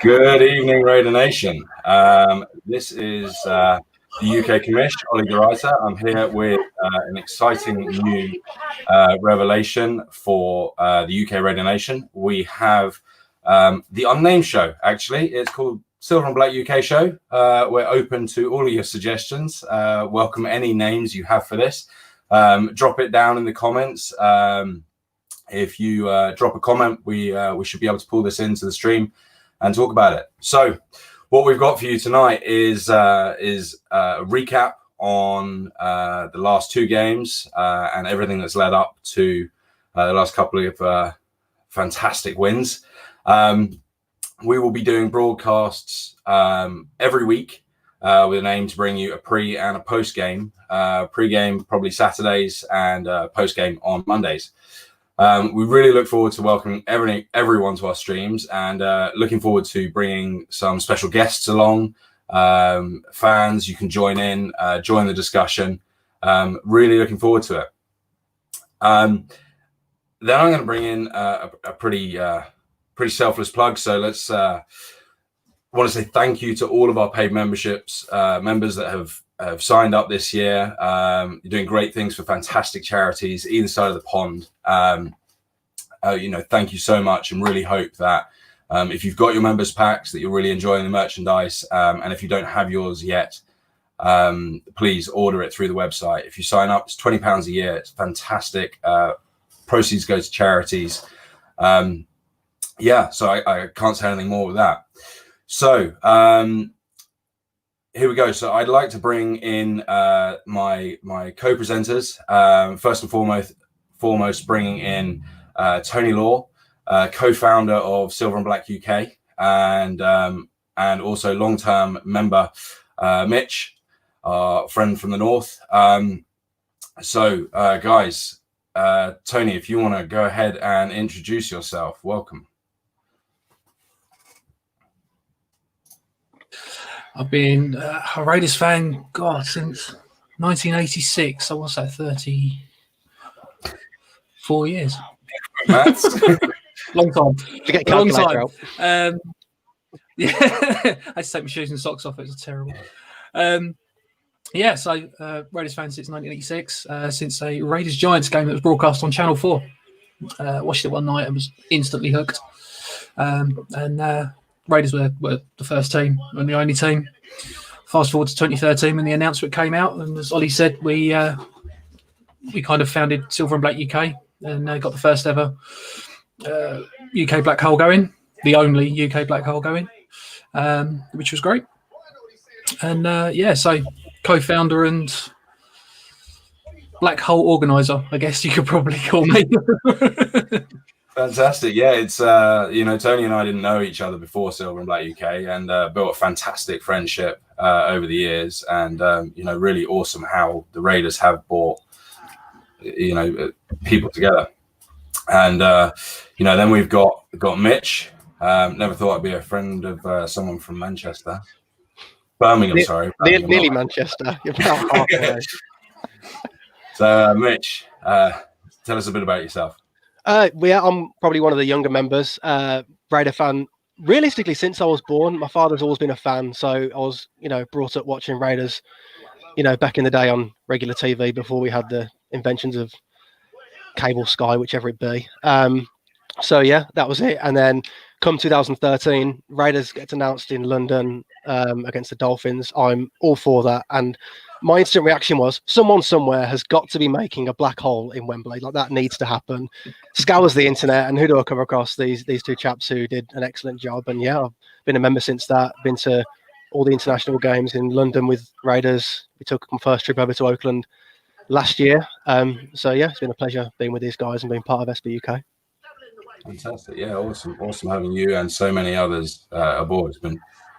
Good evening, Raider Nation. This is the UK Commish, Ollie the Writer. I'm here with an exciting new revelation for the UK Raider Nation. We have the Unnamed show, actually. It's called Silver and Black UK Show. We're open to all of your suggestions. Welcome any names you have for this. Drop it down in the comments. If you drop a comment, we should be able to pull this into the stream and talk about it. So what we've got for you tonight is a recap on the last two games and everything that's led up to the last couple of fantastic wins. We will be doing broadcasts every week with an aim to bring you a pre and a post game. Pre-game probably Saturdays and post game on Mondays. We really look forward to welcoming everyone to our streams and looking forward to bringing some special guests along. Fans, you can join in, join the discussion. Really looking forward to it. Then I'm going to bring in a pretty selfless plug. So let's want to say thank you to all of our paid memberships, members that have signed up this year. You're doing great things for fantastic charities either side of the pond. Thank you so much, and really hope that if you've got your members packs that you're really enjoying the merchandise, and if you don't have yours yet, please order it through the website. If you sign up, it's £20 a year. It's fantastic. Proceeds go to charities. So I can't say anything more with that. So here we go. So I'd like to bring in my co-presenters. First and foremost, bringing in Tony Law, co-founder of Silver and Black UK, and also long-term member Mitch, our friend from the north. Guys, Tony, if you want to go ahead and introduce yourself, welcome. I've been a Raiders fan, since 1986. So what's that, 34 years? Long time. To get calculator out. Yeah, I had to take my shoes and socks off. It was terrible. Raiders fan since 1986, since a Raiders Giants game that was broadcast on Channel 4. Watched it one night and was instantly hooked. Raiders were the first team and the only team. Fast forward to 2013 when the announcement came out, and as Ollie said, we kind of founded Silver and Black UK and got the first ever UK Black Hole going, the only UK Black Hole going, which was great. And so co-founder and Black Hole organizer, I guess you could probably call me. Fantastic. Yeah, it's Tony and I didn't know each other before Silver and Black UK, and built a fantastic friendship over the years, and really awesome how the Raiders have brought people together. And then we've got Mitch. Never thought I'd be a friend of someone from Manchester. Birmingham, sorry. Nearly Manchester. You're about halfway. So Mitch, tell us a bit about yourself. I'm probably one of the younger members, Raider fan. Realistically, since I was born, my father's always been a fan. So I was, brought up watching Raiders, back in the day on regular TV before we had the inventions of cable, Sky, whichever it be. That was it. And then come 2013, Raiders gets announced in London against the Dolphins. I'm all for that. And my instant reaction was, someone somewhere has got to be making a black hole in Wembley. Like, that needs to happen. Scours the internet, and who do I come across? These two chaps who did an excellent job. And I've been a member since that. Been to all the international games in London with Raiders. We took my first trip over to Oakland last year. It's been a pleasure being with these guys and being part of SB UK. Fantastic. Yeah, awesome having you and so many others aboard. It's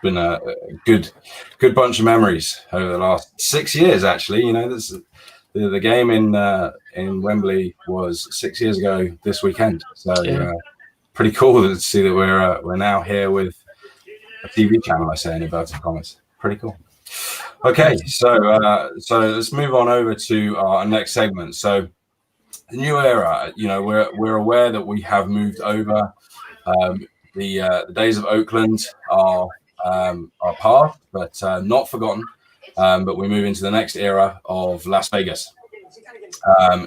been a good bunch of memories over the last 6 years, actually. The game in Wembley was 6 years ago this weekend, so pretty cool to see that we're now here with a TV channel, I say in inverted commas. Pretty cool. Okay, so let's move on over to our next segment. So the new era, we're aware that we have moved over the days of Oakland are past, but not forgotten. But we move into the next era of Las Vegas.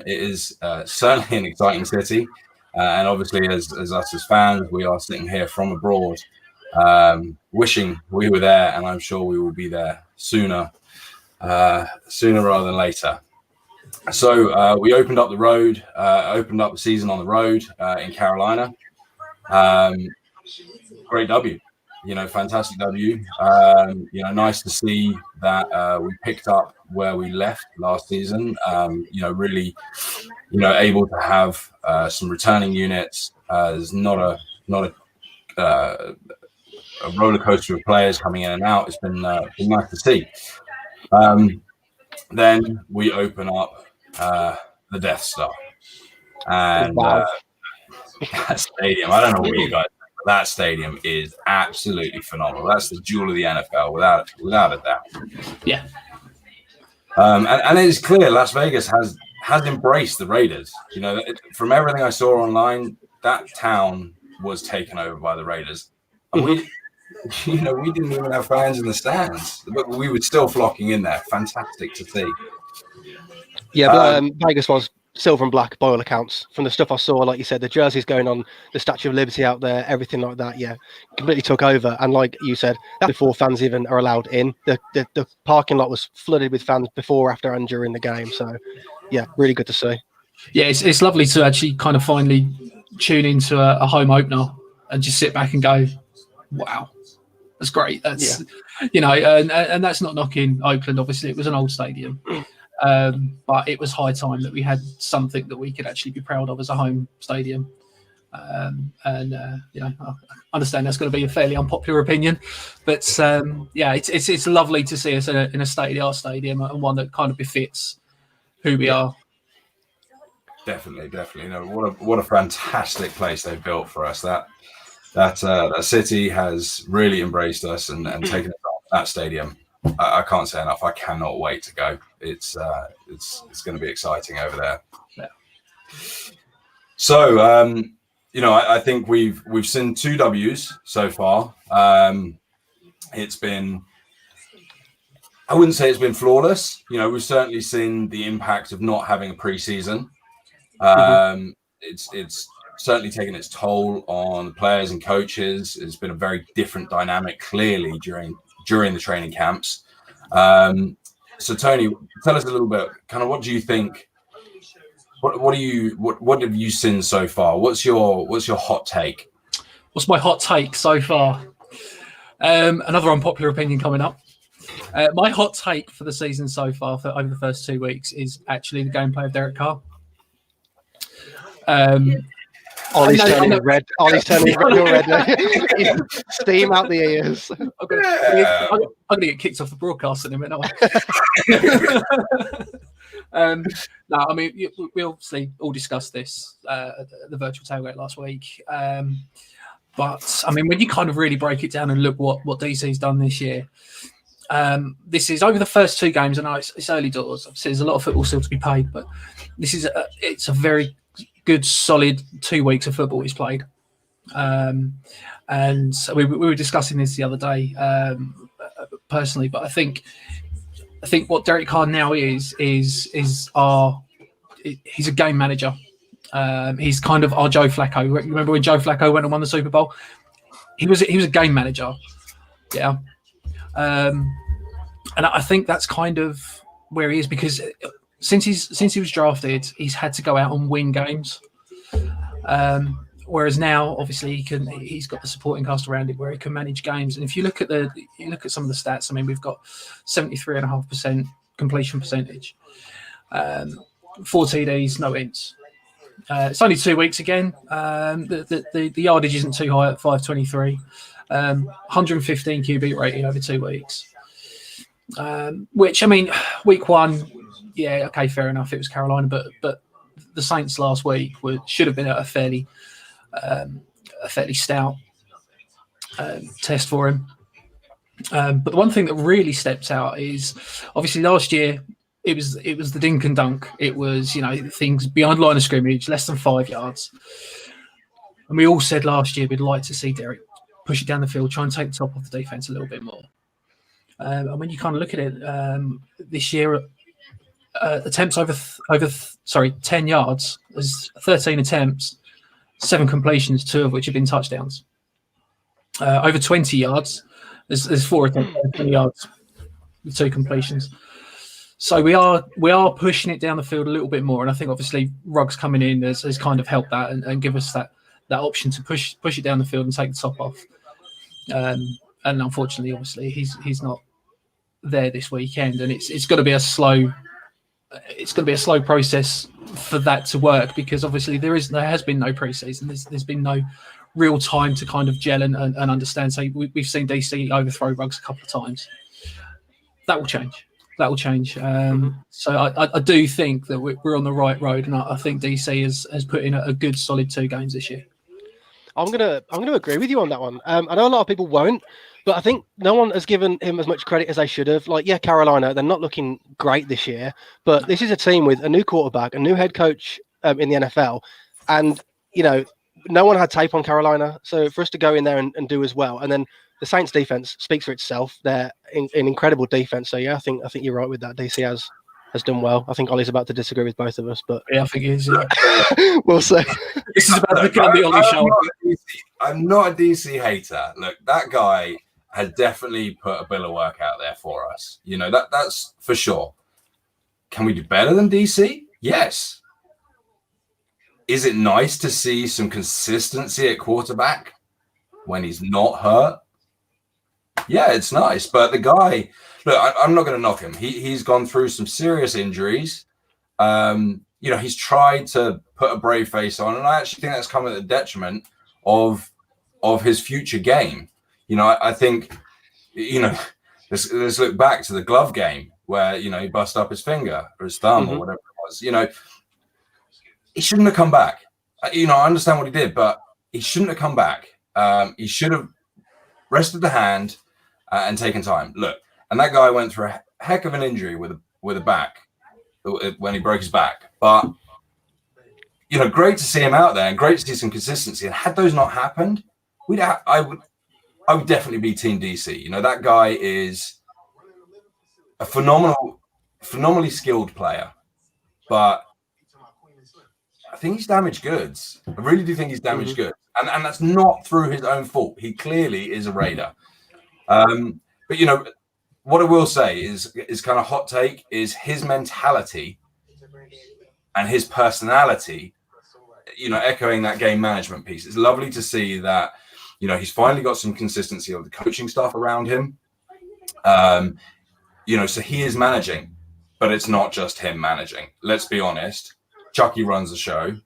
It is certainly an exciting city, and obviously, as us as fans, we are sitting here from abroad, wishing we were there, and I'm sure we will be there sooner rather than later. So we opened up the season on the road in Carolina. Great W, fantastic W. Nice to see that we picked up where we left last season. Really, able to have some returning units. There's not a roller coaster of players coming in and out. It's been nice to see. Then we open up the Death Star, and Wow. that stadium. I don't know what you guys. That stadium is absolutely phenomenal. That's the jewel of the NFL, without a doubt. Yeah. And it is clear Las Vegas has embraced the Raiders. From everything I saw online, that town was taken over by the Raiders. And we didn't even have fans in the stands, but we were still flocking in there. Fantastic to see. Yeah, but Vegas was silver and black by all accounts. From the stuff I saw, like you said, the jerseys going on, the Statue of Liberty out there, everything like that. Yeah, completely took over. And like you said, that before fans even are allowed in. The parking lot was flooded with fans before, after, and during the game. So, yeah, really good to see. Yeah, it's lovely to actually kind of finally tune into a home opener and just sit back and go, wow, that's great. That's and that's not knocking Oakland. Obviously, it was an old stadium. But it was high time that we had something that we could actually be proud of as a home stadium. I understand that's going to be a fairly unpopular opinion, but it's lovely to see us in a state-of-the-art stadium, and one that kind of befits who we are. Definitely. What a fantastic place they've built for us. That city has really embraced us and taken us off that stadium. I can't say enough. I cannot wait to go. It's going to be exciting over there. Yeah. So I think we've seen 2 W's so far. It's been, I wouldn't say it's been flawless. We've certainly seen the impact of not having a preseason. It's certainly taken its toll on the players and coaches. It's been a very different dynamic, clearly, during the training camps. So Tony, tell us a little bit, kind of, what do you think? What have you seen so far? What's your hot take? What's my hot take so far? Another unpopular opinion coming up. My hot take for the season so far, for over the first 2 weeks, is actually the gameplay of Derek Carr. Ollie's turning red. Ollie's turning real red. Steam out the ears. I'm going to get kicked off the broadcast in a minute. No, I mean, we obviously all discussed this at the virtual tailgate last week. But I mean, when you kind of really break it down and look what DC's done this year, this is over the first 2 games. I know it's early doors. Obviously, there's a lot of football still to be played, but this is it's a very good, solid 2 weeks of football he's played. And so we were discussing this the other day personally, but I think what Derek Carr now is he's a game manager. He's kind of our Joe Flacco. Remember when Joe Flacco went and won the Super Bowl? He was a game manager. Yeah. And I think that's kind of where he is, because since he was drafted, he's had to go out and win games. Whereas now, obviously, he's got the supporting cast around him where he can manage games. And if you look at some of the stats, I mean, we've got 73.5% completion percentage, 4 TDs, no ints. It's only 2 weeks again. The yardage isn't too high at 523. 115 QB rating over 2 weeks. Which, I mean, week 1, yeah, okay, fair enough. It was Carolina, but the Saints last week should have been a fairly stout test for him. But the one thing that really steps out is, obviously, last year it was the dink and dunk. It was, things beyond line of scrimmage, less than 5 yards. And we all said last year we'd like to see Derek push it down the field, try and take the top off the defence a little bit more. And when you kind of look at it this year, attempts over 10 yards, there's 13 attempts, 7 completions, 2 of which have been touchdowns. Over 20 yards, there's 4 attempts, 20 yards, with 2 completions. So we are pushing it down the field a little bit more, and I think obviously Ruggs coming in has kind of helped that and give us that option to push it down the field and take the top off. And unfortunately, obviously, he's not there this weekend, and it's going to be a slow process for that to work, because obviously there has been no preseason. There's been no real time to kind of gel and understand. So we've seen DC overthrow Ruggs a couple of times. That will change. So I do think that we're on the right road, and I think DC has put in a good solid 2 games this year. I'm gonna agree with you on that one. I know a lot of people won't, but I think no one has given him as much credit as they should have. Like, yeah, Carolina, they're not looking great this year, but this is a team with a new quarterback, a new head coach in the NFL, and no one had tape on Carolina. So for us to go in there and do as well, and then the Saints defense speaks for itself. They're an incredible defense. So yeah, I think you're right with that. DC has done well. I think Ollie's about to disagree with both of us, but yeah, I think he is. Yeah. We'll see. This is about to become the Ollie show. I'm not a DC hater. Look, that guy has definitely put a bill of work out there for us. That's for sure. Can we do better than DC? Yes. Is it nice to see some consistency at quarterback when he's not hurt? Yeah, it's nice. But the guy, look, I'm not going to knock him. He's gone through some serious injuries. He's tried to put a brave face on, and I actually think that's come at the detriment of his future game. I think, let's look back to the glove game where, he bust up his finger or his thumb or whatever it was. He shouldn't have come back. I understand what he did, but he shouldn't have come back. He should have rested the hand and taken time. Look, and that guy went through a heck of an injury with a back when he broke his back. But, great to see him out there and great to see some consistency. And had those not happened, I would definitely be Team DC. That guy is a phenomenally skilled player, but I think he's damaged goods. I really do think he's damaged goods. And that's not through his own fault. He clearly is a Raider. But what I will say is kind of hot take is his mentality and his personality, echoing that game management piece. It's lovely to see that, he's finally got some consistency of the coaching staff around him. So he is managing, but it's not just him managing. Let's be honest. Chucky runs the show,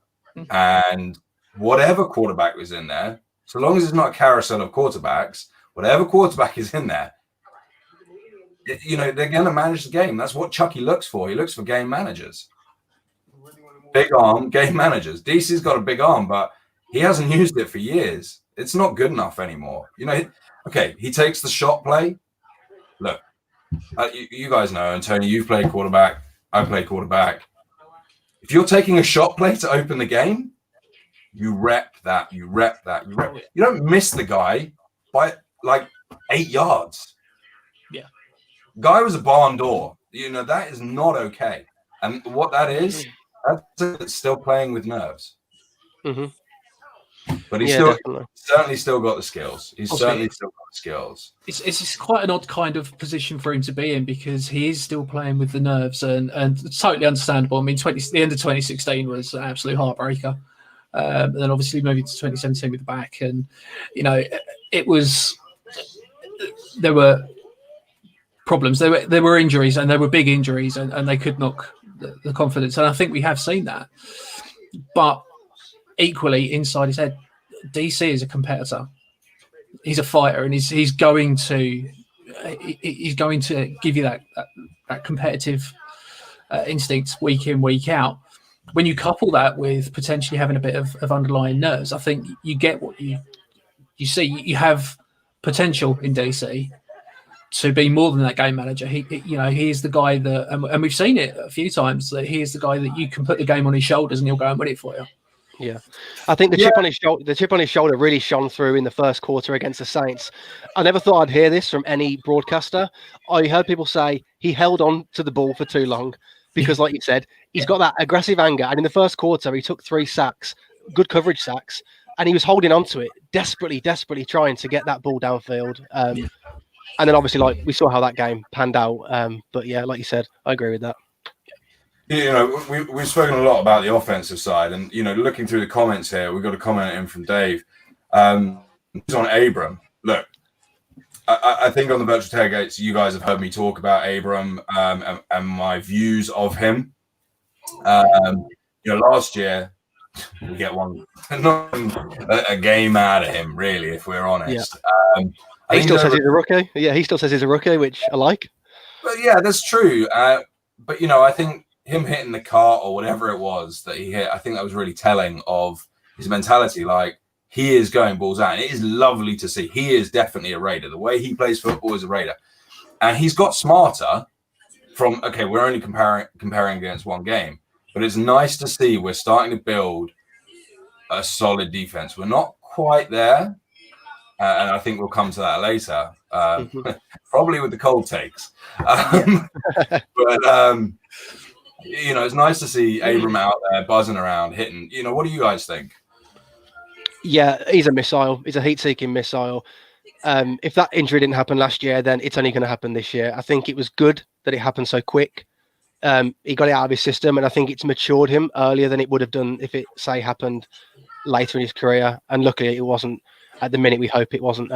and whatever quarterback was in there, so long as it's not a carousel of quarterbacks, whatever quarterback is in there, they're going to manage the game. That's what Chucky looks for. He looks for game managers. Big arm, game managers. DC's got a big arm, but he hasn't used it for years. It's not good enough anymore. Okay, he takes the shot play. Look, you guys know, and Tony, you've played quarterback. I play quarterback. If you're taking a shot play to open the game, you rep that. You don't miss the guy by like 8 yards. Yeah. Guy was a barn door. That is not okay. And what that is, that's still playing with nerves. Mm-hmm. But he's certainly still got the skills. He's certainly still got the skills. It's quite an odd kind of position for him to be in, because he is still playing with the nerves, and it's totally understandable. I mean, the end of 2016 was an absolute heartbreaker. And then obviously moving to 2017 with the back, and there were problems. There were injuries, and there were big injuries, and they could knock the confidence. And I think we have seen that. But equally, inside his head, DC is a competitor. He's a fighter, and he's going to give you that competitive instinct week in, week out. When you couple that with potentially having a bit of underlying nerves, I think you get what you see. You have potential in DC to be more than that game manager. He is the guy that, and we've seen it a few times, that he is the guy that you can put the game on his shoulders and he'll go and win it for you. Yeah, I think the chip on his shoulder really shone through in the first quarter against the Saints. I never thought I'd hear this from any broadcaster. I heard people say he held on to the ball for too long because, like you said, he's got that aggressive anger. And in the first quarter, he took 3 sacks, good coverage sacks, and he was holding on to it, desperately trying to get that ball downfield. And then obviously, like we saw how that game panned out. But yeah, like you said, I agree with that. You know, we've spoken a lot about the offensive side, and you know, looking through the comments here, we've got a comment in from Dave. It's on Abram. Look, I think on the virtual tailgates, you guys have heard me talk about Abram and my views of him. You know, last year we get not a game out of him, really, if we're honest. Yeah. He still says he's a rookie. Yeah, he still says he's a rookie, which I like. But yeah, that's true. But you know, I think him hitting the cart or whatever it was that he hit, I think that was really telling of his mentality. Like, he is going balls out. And it is lovely to see. He is definitely a Raider. The way he plays football is a Raider. And he's got smarter from, okay, we're only comparing against one game. But it's nice to see we're starting to build a solid defense. We're not quite there. And I think we'll come to that later. Probably with the cold takes. But, you know, it's nice to see Abram out there buzzing around, hitting. You know, what do you guys think? Yeah, he's a missile. He's a heat-seeking missile. If that injury didn't happen last year, then it's only going to happen this year. I think it was good that it happened so quick. He got it out of his system, and I think it's matured him earlier than it would have done if it, say, happened later in his career. And luckily, it wasn't. At the minute, we hope it wasn't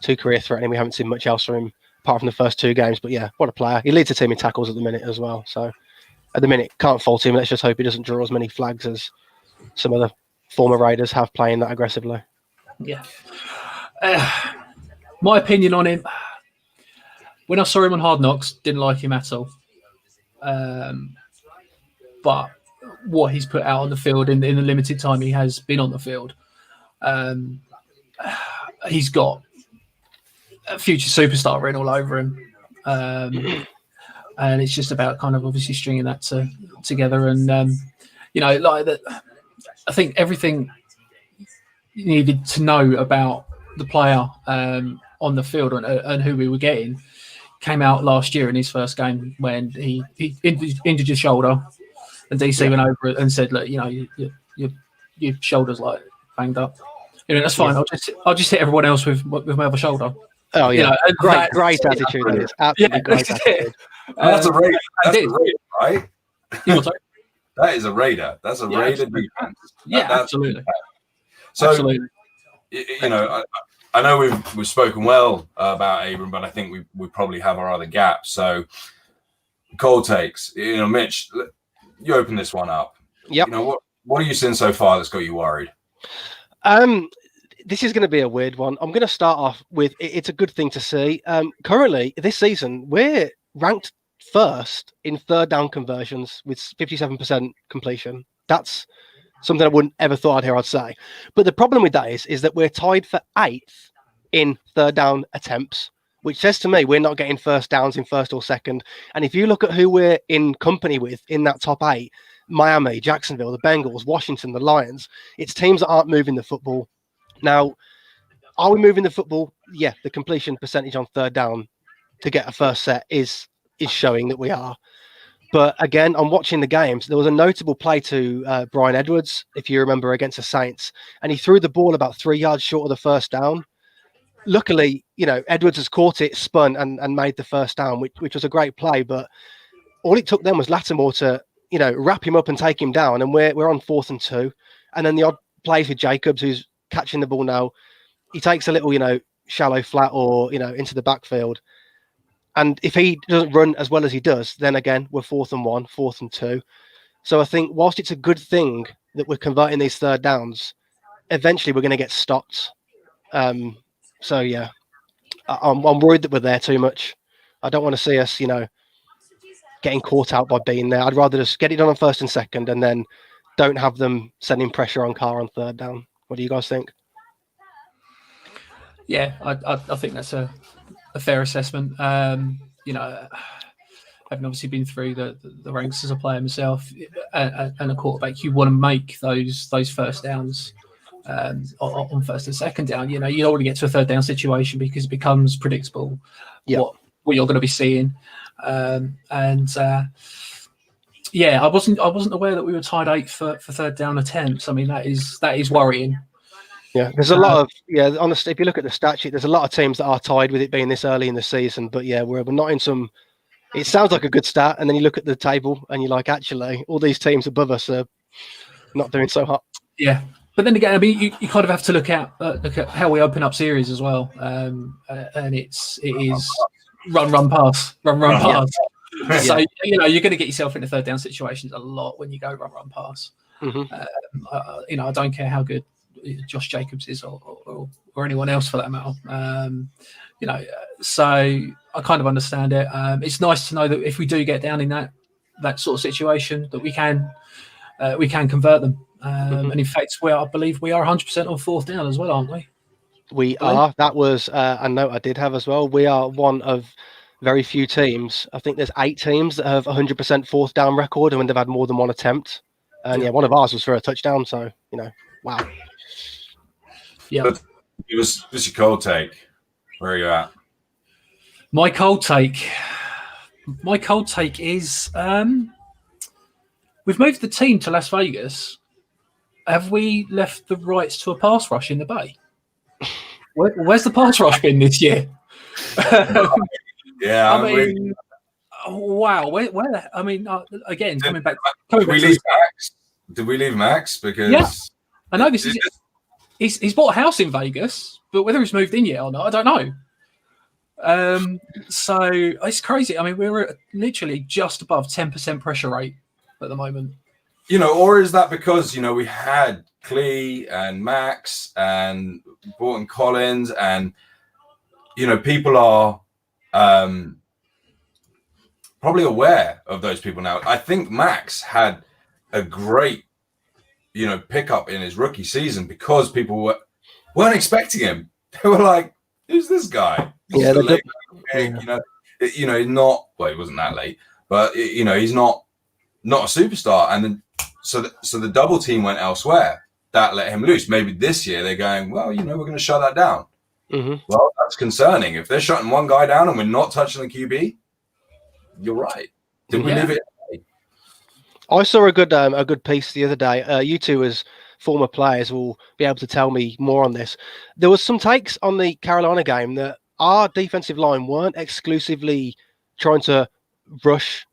too career-threatening. We haven't seen much else from him apart from the first 2 games. But yeah, what a player. He leads the team in tackles at the minute as well. So at the minute, can't fault him. Let's just hope he doesn't draw as many flags as some other former Raiders have playing that aggressively. Yeah. My opinion on him, when I saw him on Hard Knocks, didn't like him at all. But what he's put out on the field in the limited time he has been on the field, he's got a future superstar written all over him. And it's just about kind of obviously stringing that together. And, you know, like that, I think everything you needed to know about the player on the field and who we were getting came out last year in his first game when he injured his shoulder, and DC went over it and said, "Look, you know, your shoulder's like banged up. You know, that's fine. I'll just hit everyone else with my other shoulder." Oh yeah, you know, great attitude. That is absolutely great attitude. That's a Raider. That's a Raider, right? That is a Raider. That's a Raider defense. Absolutely. So, absolutely. You know, I know we've spoken well about Abram, but I think we probably have our other gaps. So, cold takes. You know, Mitch, you open this one up. Yep. You know, what are you seeing so far that's got you worried? This is going to be a weird one. I'm going to start off with it's a good thing to see. Currently, this season, we're ranked first in third down conversions with 57% completion. That's something I wouldn't ever thought I'd say. But the problem with that is that we're tied for 8th in third down attempts, which says to me we're not getting first downs in first or second. And if you look at who we're in company with in that top 8, Miami, Jacksonville, the Bengals, Washington, the Lions, it's teams that aren't moving the football. Now, are we moving the football? Yeah, the completion percentage on third down to get a first set is showing that we are. But again, I'm watching the games. There was a notable play to Brian Edwards, if you remember, against the Saints, and he threw the ball about 3 yards short of the first down. Luckily, you know, Edwards has caught it, spun, and made the first down, which was a great play. But all it took then was Lattimore to, you know, wrap him up and take him down, and we're on 4th and 2. And then the odd plays with Jacobs, who's catching the ball now. He takes a little, you know, shallow flat or, you know, into the backfield. And if he doesn't run as well as he does, then again, we're 4th and 1, 4th and 2. So I think whilst it's a good thing that we're converting these third downs, eventually we're going to get stopped. So yeah, I'm worried that we're there too much. I don't want to see us, you know, getting caught out by being there. I'd rather just get it done on 1st and 2nd and then don't have them sending pressure on Carr on third down. What do you guys think? Yeah, I think that's a fair assessment. You know, having obviously been through the ranks as a player myself and a quarterback, you want to make those first downs on first and second down. You don't want to get to a third down situation because it becomes predictable what you're going to be seeing. I wasn't aware that we were tied 8 for third down attempts. I mean, that is worrying. Yeah, there's a lot of honestly, if you look at the stat sheet, there's a lot of teams that are tied with it being this early in the season. But yeah, we're not in some. It sounds like a good stat, and then you look at the table and you're like, actually, all these teams above us are not doing so hot. Yeah, but then again, I mean, you kind of have to look at how we open up series as well, and it is run pass. Yeah. So you're going to get yourself into third down situations a lot when you go run pass. Mm-hmm. I don't care how good Josh Jacobs is or anyone else for that matter. So I kind of understand it. It's nice to know that if we do get down in that sort of situation, that we can convert them. And in fact, I believe we are 100% on fourth down as well, aren't we? We are. That was a note I did have as well. We are one of very few teams. I think there's 8 teams that have 100% fourth down record, and when they've had more than one attempt. And one of ours was for a touchdown. So wow. Yeah. It was just your cold take. Where are you at? My cold take is we've moved the team to Las Vegas. Have we left the rights to a pass rush in the Bay? Where's the pass rush been this year? Yeah, I mean, wow. Where? I mean, again, coming back. Did we leave Max? Did we leave Max? Because I know this is. He's bought a house in Vegas, but whether he's moved in yet or not, I don't know. So it's crazy. I mean, we're literally just above 10% pressure rate at the moment. Or is that because we had Clee and Max and Borton Collins and people are probably aware of those people now. I think Max had a great pickup in his rookie season because people weren't expecting him. They were like, "Who's this guy?" He's late, he wasn't that late, but he's not a superstar. And then so the double team went elsewhere. That let him loose. Maybe this year they're going, well, we're going to shut that down. Mm-hmm. Well, that's concerning. If they're shutting one guy down and we're not touching the QB, you're right. Did we leave it? I saw a good piece the other day. You two, as former players, will be able to tell me more on this. There was some takes on the Carolina game that our defensive line weren't exclusively trying to rush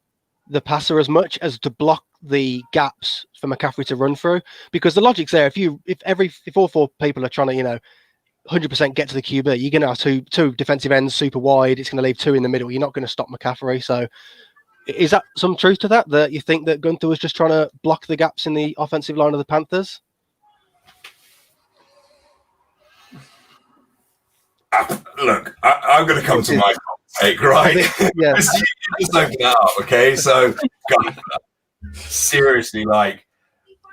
the passer as much as to block the gaps for McCaffrey to run through. Because the logic's there. If all 4 people are trying to 100% get to the QB, you're going to have two defensive ends super wide. It's going to leave 2 in the middle. You're not going to stop McCaffrey. So. Is that some truth to that you think that Gunther was just trying to block the gaps in the offensive line of the Panthers? Look, I'm going to come to my take, right? Yeah. You just open that up, okay? So, Gunther, seriously,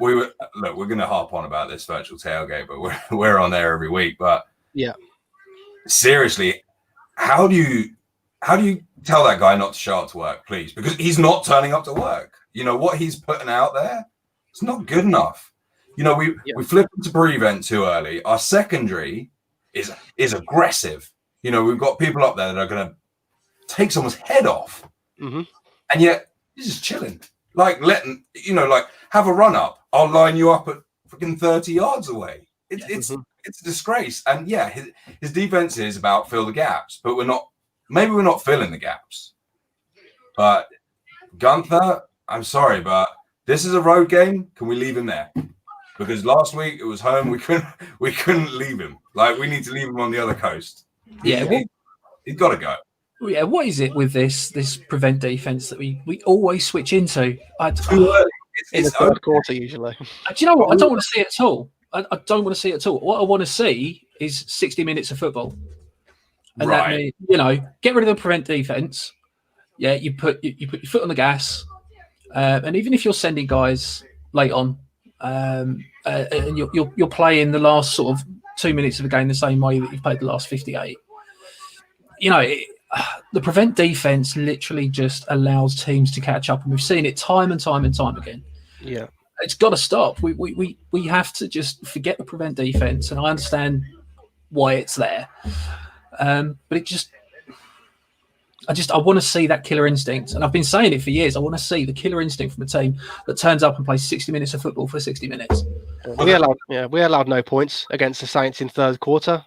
we're going to harp on about this virtual tailgate, but we're on there every week. But seriously, how do you tell that guy not to show up to work, please? Because he's not turning up to work. What he's putting out there, it's not good enough. We flipped into prevent too early. Our secondary is aggressive. We've got people up there that are going to take someone's head off. Mm-hmm. And yet he's just chilling. Have a run up. I'll line you up at freaking 30 yards away. It's a disgrace. And his defense is about fill the gaps, but maybe we're not filling the gaps. But Gunther, I'm sorry, but this is a road game. Can we leave him there? Because last week it was home. We couldn't leave him. We need to leave him on the other coast. Yeah, he's got to go. Yeah, what is it with this prevent defense that we always switch into? In the third quarter, usually. Do you know what? I don't want to see it at all. I don't want to see it at all. What I want to see is 60 minutes of football. And that means, get rid of the prevent defense. Yeah, you put your foot on the gas. And even if you're sending guys late on, and you're playing the last sort of 2 minutes of the game the same way that you've played the last 58. the prevent defense literally just allows teams to catch up, and we've seen it time and time and time again. Yeah, it's got to stop. We have to just forget the prevent defense, and I understand why it's there, but I want to see that killer instinct, and I've been saying it for years. I want to see the killer instinct from a team that turns up and plays 60 minutes of football for 60 minutes. we allowed no points against the Saints in third quarter,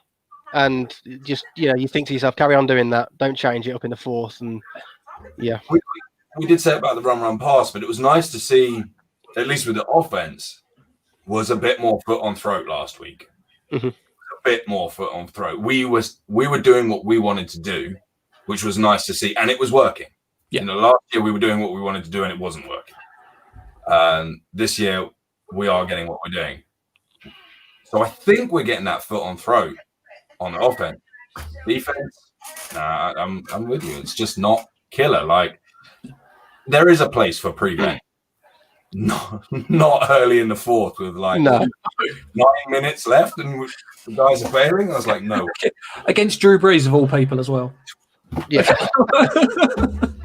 and just you think to yourself, carry on doing that. Don't change it up in the fourth, and yeah. We did say about the run pass, but it was nice to see, at least with the offense, was a bit more foot on throat last week. Mm-hmm. A bit more foot on throat. We were doing what we wanted to do, which was nice to see, and it was working. Yeah. Last year we were doing what we wanted to do, and it wasn't working. This year we are getting what we're doing. So I think we're getting that foot on throat on the offense. Defense, I'm with you. It's just not killer. Like, there is a place for prevent. Not early in the fourth with 9 minutes left and the guys are failing. I was like, no. Against Drew Brees of all people as well. Yeah.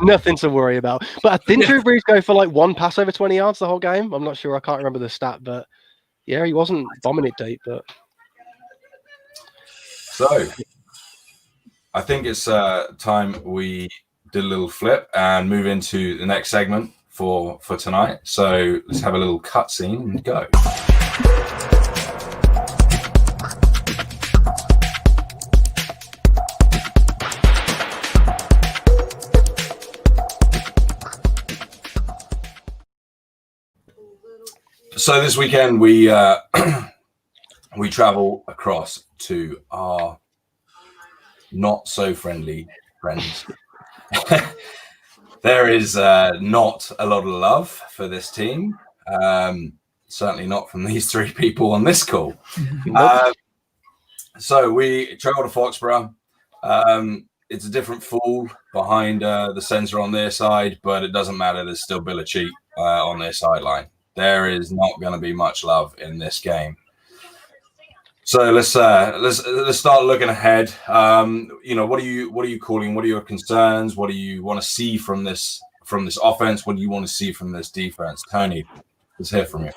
Nothing to worry about. But didn't Drew Brees go for one pass over 20 yards the whole game? I'm not sure. I can't remember the stat, but yeah, he wasn't bombing it deep. But so I think it's time we did a little flip and move into the next segment for tonight. So let's have a little cutscene and go. So this weekend we we travel across to our not so friendly friends. There is not a lot of love for this team. Certainly not from these three people on this call. So we travel to Foxborough. It's a different fool behind the sensor on their side, but it doesn't matter. There's still Belichick on their sideline. There is not going to be much love in this game. So let's start looking ahead. What are you calling? What are your concerns? What do you want to see from this offense? What do you want to see from this defense? Tony, let's hear from you.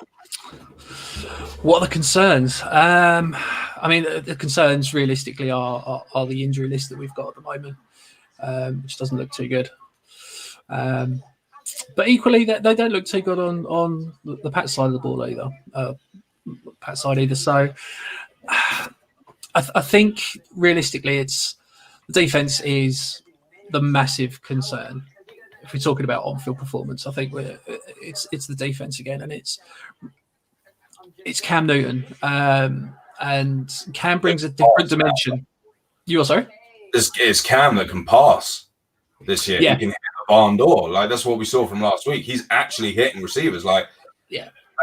What are the concerns? The concerns realistically are the injury list that we've got at the moment, which doesn't look too good. But equally, they don't look too good on the Pat side of the ball either. So I think realistically, it's the defense is the massive concern. If we're talking about on-field performance, I think it's the defense again, and it's Cam Newton, and Cam brings a different dimension. You are sorry? It's Cam that can pass this year. Yeah. He can hit the barn door. That's what we saw from last week. He's actually hitting receivers. That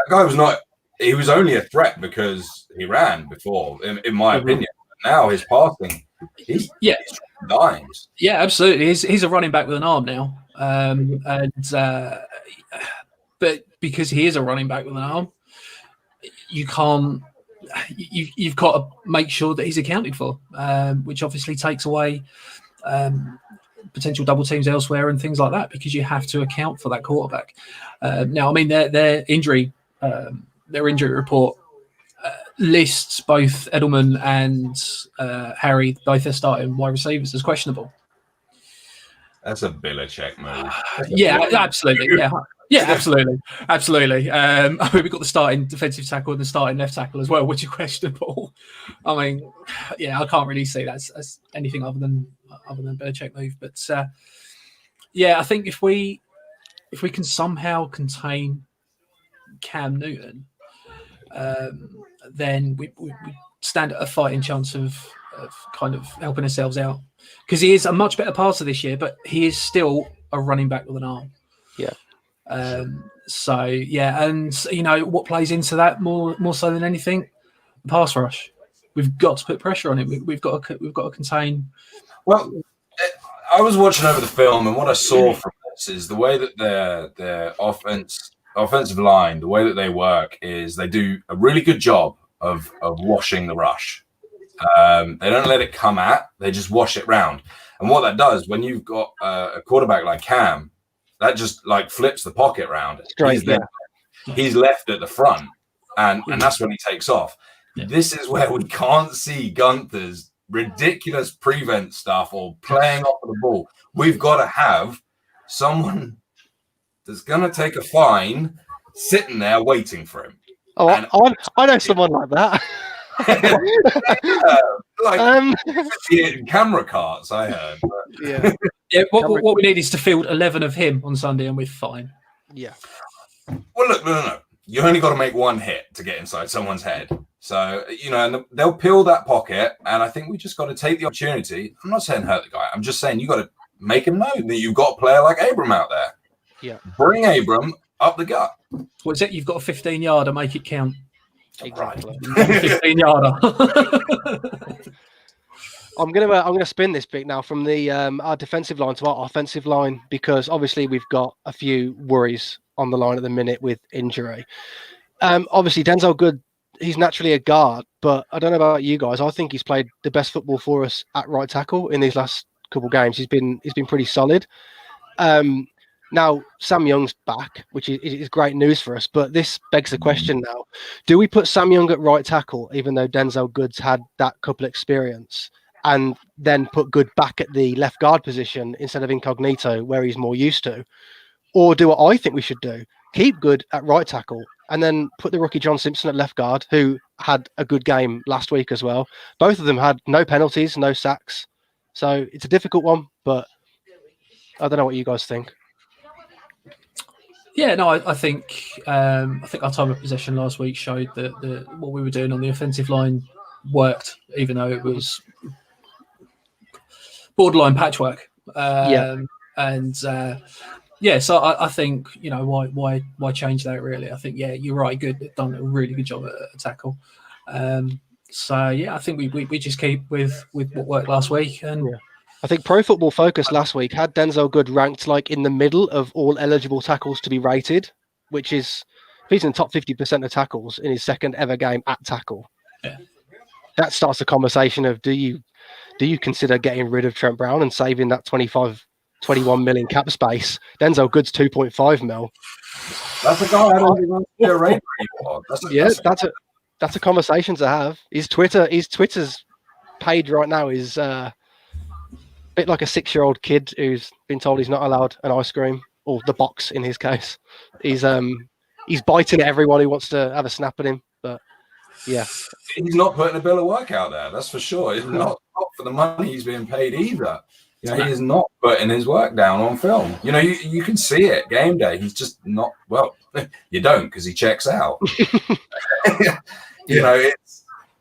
guy was not. He was only a threat because he ran before, in my opinion. Now his passing, he's dimes. Yeah, absolutely. He's a running back with an arm now, but because he is a running back with an arm, you can't. You've got to make sure that he's accounted for, which obviously takes away potential double teams elsewhere and things like that, because you have to account for that quarterback. Now, I mean, their injury report lists both Edelman and Harry, both their starting wide receivers, as questionable. That's a Belichick move. Absolutely. Absolutely. We've got the starting defensive tackle and the starting left tackle as well, which are questionable. I mean, I can't really see that as anything other than Belichick move. But I think if we can somehow contain Cam Newton, then we stand a fighting chance of kind of helping ourselves out, because he is a much better passer this year, but he is still a running back with an arm. Yeah. And what plays into that more so than anything, the pass rush. We've got to put pressure on it. We've got to contain. Well, I was watching over the film, and what I saw from this is the way that their offensive line, the way that they work is they do a really good job of washing the rush. They don't let it come at, they just wash it round. And what that does, when you've got a quarterback like Cam, that just like flips the pocket round. He's left at the front, and that's when he takes off. Yeah. This is where we can't see Gunther's ridiculous prevent stuff or playing off of the ball. We've got to have someone that's going to take a fine sitting there waiting for him. Oh, I know someone like that. Camera carts, I heard. But... Yeah. What we need is to field 11 of him on Sunday, and we're fine. Yeah. Well, look, no. You only got to make one hit to get inside someone's head. So, and they'll peel that pocket, and I think we just got to take the opportunity. I'm not saying hurt the guy. I'm just saying you got to make him know that you've got a player like Abram out there. Yeah. Bring Abram up the gut. What is it? You've got a 15-yarder, make it count. Exactly. 15-yarder. I'm gonna spin this bit now from the our defensive line to our offensive line, because obviously we've got a few worries on the line at the minute with injury. Obviously Denzel Good, he's naturally a guard, but I don't know about you guys. I think he's played the best football for us at right tackle in these last couple of games. He's been pretty solid. Now Sam Young's back, which is great news for us, but this begs the question now: do we put Sam Young at right tackle, even though Denzel Good's had that couple experience, and then put Good back at the left guard position instead of Incognito, where he's more used to? Or do what I think we should do, keep Good at right tackle and then put the rookie John Simpson at left guard, who had a good game last week as well. Both of them had no penalties, no sacks. So it's a difficult one, but I don't know what you guys think. Yeah, no, I think our time of possession last week showed that what we were doing on the offensive line worked, even though it was borderline patchwork. So I think, why change that really? I think, you're right. Good, done a really good job at tackle. I think we just keep with what worked last week. And I think Pro Football Focus last week had Denzel Good ranked like in the middle of all eligible tackles to be rated, which is, if he's in the top 50% of tackles in his second ever game at tackle. Yeah. That starts a conversation of do you consider getting rid of Trent Brown and saving that 21 million cap space? Denzel Good's 2.5 mil. That's a guy I don't think wants to be a Raider anymore. That's a conversation to have. His Twitter's page right now is a bit like a 6-year-old kid who's been told he's not allowed an ice cream, or the box in his case. He's biting at everyone who wants to have a snap at him. But yeah, he's not putting a bill of work out there. That's for sure. It's not for the money he's being paid either. He is not putting his work down on film. You can see it game day. He's just not. Well, you don't, because he checks out.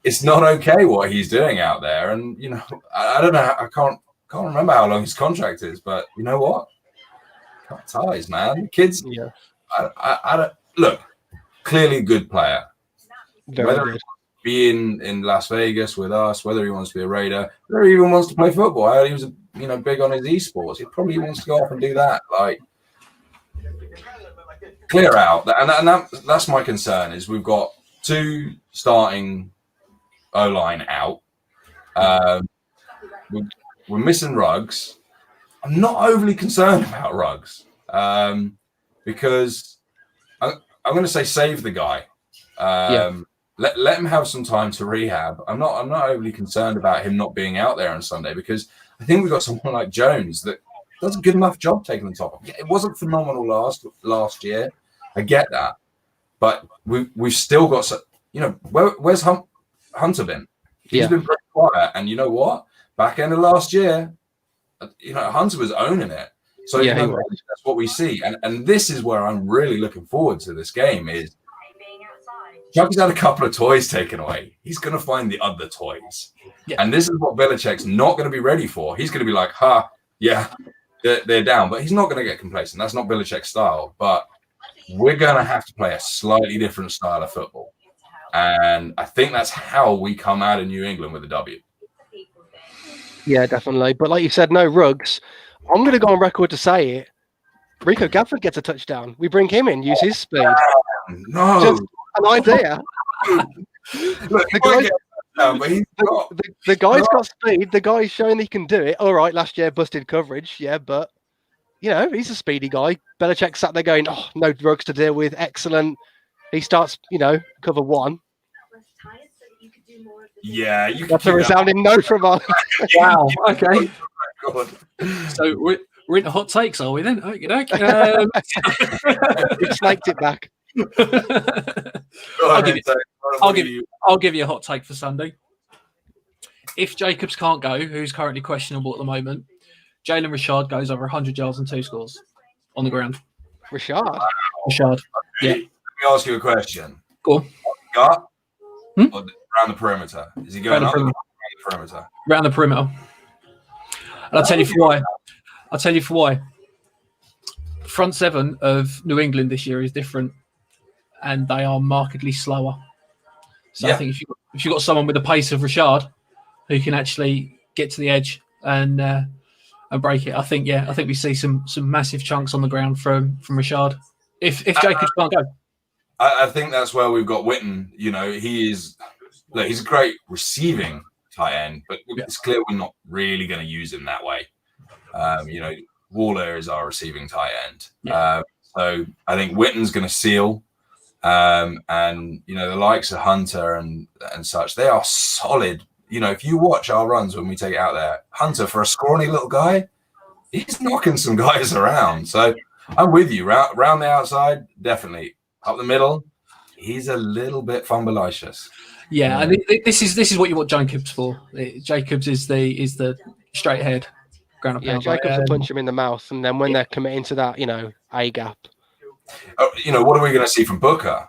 It's not okay what he's doing out there. And I don't know. I can't remember how long his contract is, but you know what? Cut ties, man. Kids. Yeah. I don't look. Clearly, good player. Very good. Be in Las Vegas with us, whether he wants to be a Raider, whether he even wants to play football. I heard he was big on his esports. He probably wants to go off and do that. Like, clear out, and that's my concern. Is we've got 2 starting O-line out. We're missing Ruggs. I'm not overly concerned about Ruggs because I'm going to say save the guy. Let him have some time to rehab. I'm not overly concerned about him not being out there on Sunday, because I think we've got someone like Jones that does a good enough job taking the top off. It wasn't phenomenal last year. I get that, but we've still got some. Where's Hunter been? He's been pretty quiet, and you know what? Back end of last year, Hunter was owning it. So that's what we see, and this is where I'm really looking forward to this game. Is Chucky's had a couple of toys taken away. He's going to find the other toys. Yeah. And this is what Belichick's not going to be ready for. He's going to be like, they're down. But he's not going to get complacent. That's not Belichick's style. But we're going to have to play a slightly different style of football. And I think that's how we come out of New England with a W. Yeah, definitely. But like you said, no Ruggs. I'm going to go on record to say it. Rico Gafford gets a touchdown. We bring him in, use his speed. No. Just an idea. Look, No, but the guy's got speed. The guy's showing he can do it. All right, last year busted coverage, yeah, but he's a speedy guy. Belichick sat there going, "Oh, no drugs to deal with. Excellent." He starts, cover one. Yeah, you can. That's a resounding no from us. Wow. Okay. So we're into hot takes, are we then? Okay. We snaked it back. I'll give you a hot take for Sunday. If Jacobs can't go, who's currently questionable at the moment, Jalen Richard goes over 100 yards and 2 scores on the ground. Richard? Yeah. Let me ask you a question. Go on. Gut or around the perimeter? Is he going around the perimeter? Around the perimeter. And I'll tell you for why. Front seven of New England this year is different, and they are markedly slower. So I think if you've got someone with the pace of Richard who can actually get to the edge and break it, I think we see some massive chunks on the ground from Richard. If Jacobs can't go. I think that's where we've got Witten. He's a great receiving tight end, but it's clear we're not really going to use him that way. Waller is our receiving tight end. Yeah. So I think Witten's going to seal. And the likes of Hunter and such, they are solid. If you watch our runs when we take it out there, Hunter, for a scrawny little guy, he's knocking some guys around. So I'm with you. Round the outside, definitely. Up the middle, he's a little bit fumbleicious. Yeah, and this is what you want Jacobs for. Jacobs is the straight ahead ground up. Yeah, Jacobs will punch him in the mouth, and then when they're committing to that, A gap. What are we going to see from Booker?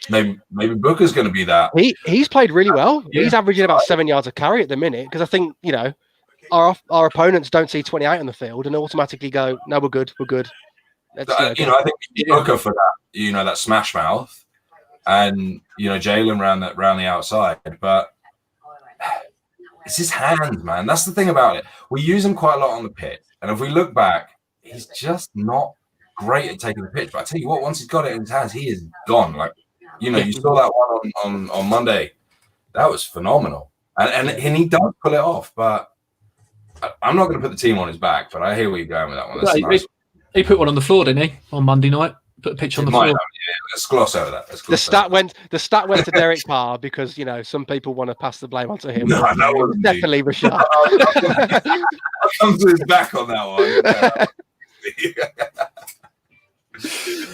Maybe Booker's going to be that. He's played really well. Yeah. He's averaging about 7 yards a carry at the minute, because I think our opponents don't see 28 on the field and automatically go, "No, we're good. I think we need Booker for that. That smash mouth, and Jalen round the outside, but it's his hands, man. That's the thing about it. We use him quite a lot on the pitch, and if we look back, he's just not great at taking the pitch. But I tell you what, once he's got it in his hands, he is gone. You saw that one on Monday. That was phenomenal, and he does pull it off. But I'm not going to put the team on his back. But I hear where you're going with that one. That's nice. He put one on the floor, didn't he, on Monday night? Put a pitch on the floor. Let's gloss over that. The stat went to Derek Carr because some people want to pass the blame onto him. No, definitely Rashad. I'll come to his back on that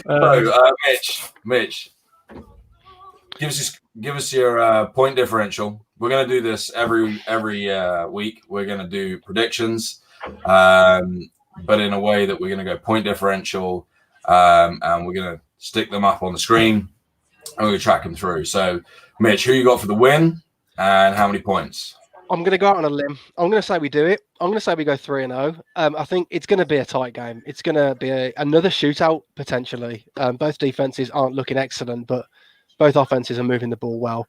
one. Mitch, give us your point differential. We're going to do this every week. We're going to do predictions, but in a way that we're going to go point differential. And we're going to stick them up on the screen and we're going to track them through. So, Mitch, who you got for the win and how many points? I'm going to go out on a limb. I'm going to say we do it. I'm going to say we go 3-0. I think it's going to be a tight game. It's going to be another shootout, potentially. Both defenses aren't looking excellent, but both offenses are moving the ball well.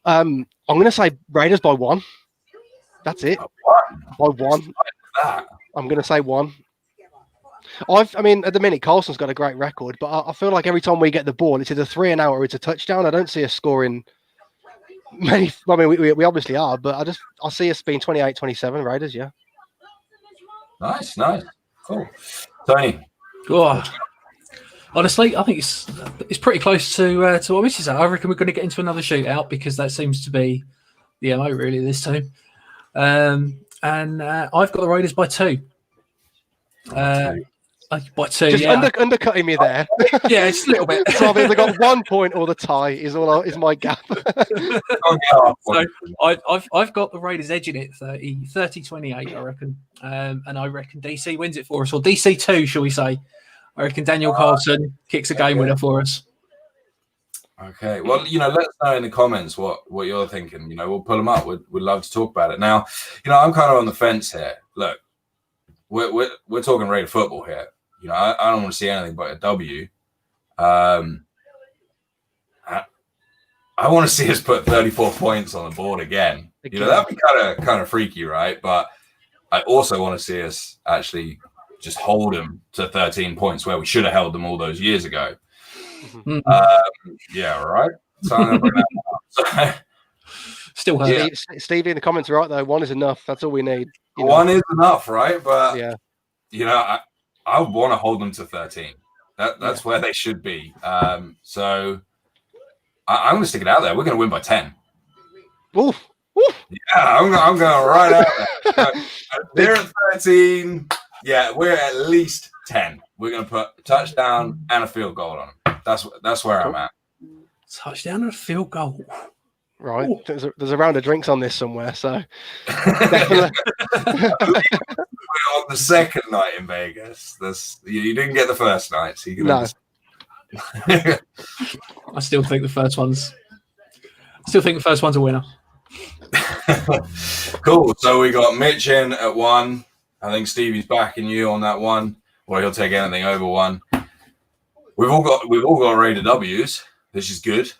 I'm going to say Raiders by 1. That's it. By 1. I'm going to say 1. At the minute, Carlson's got a great record, but I feel like every time we get the ball, it's either 3 and out or it's a touchdown. I don't see us scoring many. We obviously are, but I see us being 28-27 Raiders. Yeah. Nice, cool. Tony. Oh, honestly, I think it's pretty close to what Mitch is at. I reckon we're going to get into another shootout because that seems to be the MO really this time. And I've got the Raiders by 2. By 2, just undercutting me there. Yeah, it's a little bit. So I've either got 1 point or the tie is my gap. So I've got the Raiders edging it 30-28, I reckon. And I reckon DC wins it for us, or DC 2, shall we say? I reckon Daniel Carlson kicks a game winner for us. Okay, well, let us know in the comments what you're thinking. We'll pull them up. We'd love to talk about it. Now, I'm kind of on the fence here. Look, we're talking Raider football here. I don't want to see anything but a W. I want to see us put 34 points on the board again. That'd be kind of freaky, right? But I also want to see us actually just hold them to 13 points where we should have held them all those years ago. Mm-hmm. Yeah, right. Still hurt. Yeah. Stevie in the comments are right though. 1 is enough. That's all we need. One is enough, right? But yeah, I would want to hold them to 13. That's where they should be. So I'm going to stick it out there. We're going to win by 10. Oof. Yeah, I'm going to ride out there. They're at 13. Yeah, we're at least 10. We're going to put a touchdown and a field goal on them. That's where I'm at. Touchdown and a field goal. Right. There's a round of drinks on this somewhere, so definitely. On the second night in Vegas, you didn't get the first night, so you can. No. I still think the first one's a winner. Cool. So we got Mitch in at 1. I think Stevie's backing you on that 1, or he'll take anything over 1. We've all got Raider W's. This is good.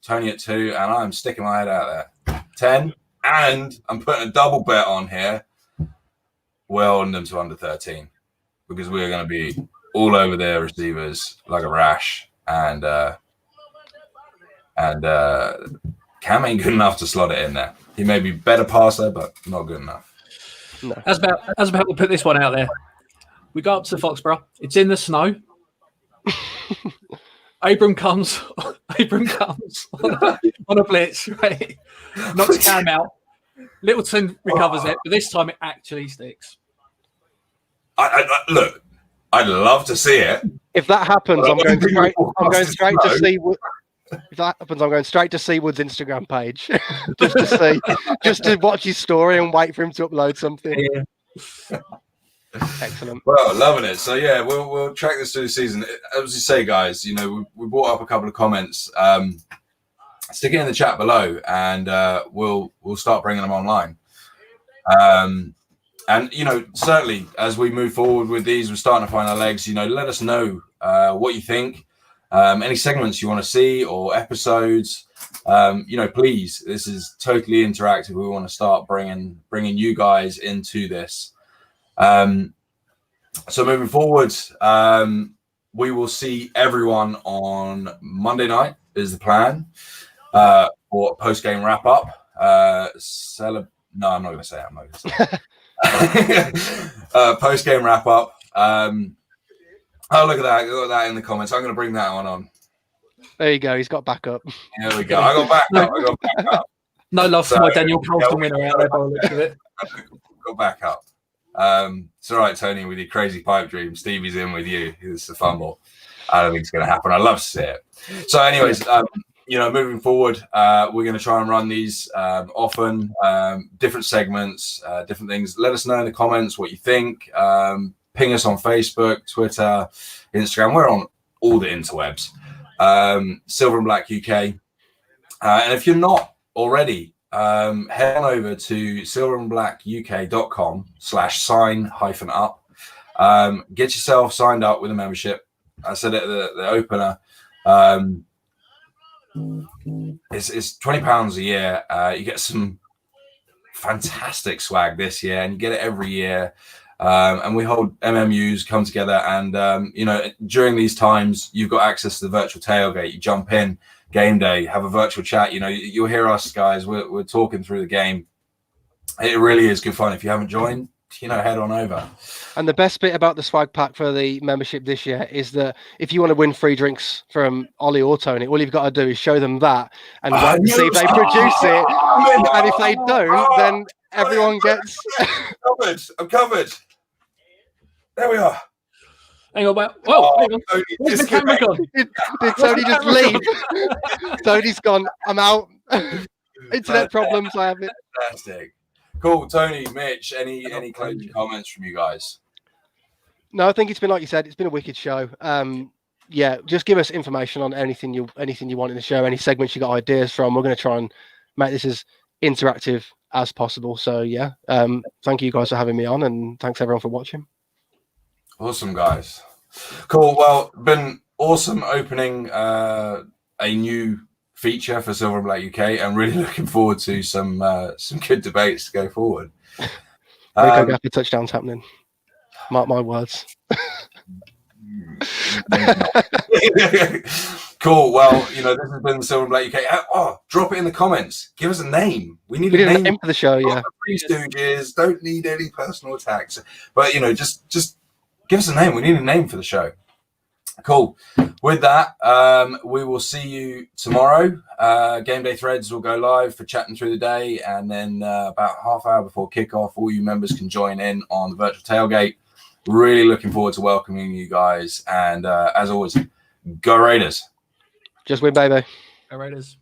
Tony at 2, and I'm sticking my head out there. 10, and I'm putting a double bet on here. We're holding them to under 13 because we're going to be all over their receivers like a rash, and Cam ain't good enough to slot it in there. He may be better passer, but not good enough. No. As about we put this one out there. We go up to Foxborough. It's in the snow. Abram comes on a blitz, right? Knocks Cam out. Littleton recovers it, but this time it actually sticks. Look, I'd love to see it. If that happens, I'm going straight to see. If that happens, I'm going straight to Seawood's Instagram page just to watch his story and wait for him to upload something. Yeah. Excellent. Well, loving it. So yeah, we'll track this through the season. As you say, guys, we brought up a couple of comments. Stick it in the chat below, and we'll start bringing them online. And certainly as we move forward with these, we're starting to find our legs. Let us know what you think. Any segments you want to see or episodes. Please. This is totally interactive. We want to start bringing you guys into this. So moving forward, we will see everyone on Monday night is the plan for post-game wrap-up. No, I'm not going to say it. Post-game wrap-up. Oh, look at that. Got that in the comments. I'm going to bring that one on. There you go. He's got backup. There we go. I got back up. No love for my Daniel Carlton winner out there by the looks of it. Got back up. It's all right, Tony, with your crazy pipe dream. Stevie's in with you. It's a fumble. I don't think it's going to happen. I love to see it. So anyways, moving forward, we're going to try and run these often, different segments, different things. Let us know in the comments what you think. Ping us on Facebook, Twitter, Instagram. We're on all the interwebs. Silver and Black UK. And if you're not already, head on over to silverandblackuk.com/sign-up. Get yourself signed up with a membership. I said it at the opener. It's £20 a year. You get some fantastic swag this year, and you get it every year. And we hold MMUs, come together, and during these times, you've got access to the virtual tailgate. You jump in, game day, have a virtual chat. You'll hear us guys. We're talking through the game. It really is good fun. If you haven't joined, head on over. And the best bit about the swag pack for the membership this year is that if you want to win free drinks from Ollie or Tony, all you've got to do is show them that and wait and see if they produce it. And if they don't, then everyone gets. I'm covered. There we are. Hang on, hang on. Where's the camera gone? Did Tony just leave? Tony's gone. I'm out. Internet problems. I have it. Fantastic. Cool, Tony, Mitch. Any closing comments from you guys? No, I think it's been like you said. It's been a wicked show. Just give us information on anything you want in the show. Any segments you got ideas from. We're going to try and make this as interactive as possible. So thank you guys for having me on, and thanks everyone for watching. Awesome, guys. Cool. Well, been awesome opening a new feature for Silver and Black UK, and really looking forward to some good debates to go forward. Rico Gaffer touchdowns happening. Mark my words. Cool. Well, this has been the Silver and Blake UK. Oh, drop it in the comments. Give us a name. We need a name for the show. Not Yeah. the Three Stooges. Don't need any personal attacks. But just give us a name. We need a name for the show. Cool. With that, we will see you tomorrow. Game Day Threads will go live for chatting through the day, and then about half hour before kickoff, all you members can join in on the virtual tailgate. Really looking forward to welcoming you guys. And as always, go Raiders. Just win, baby. Go Raiders.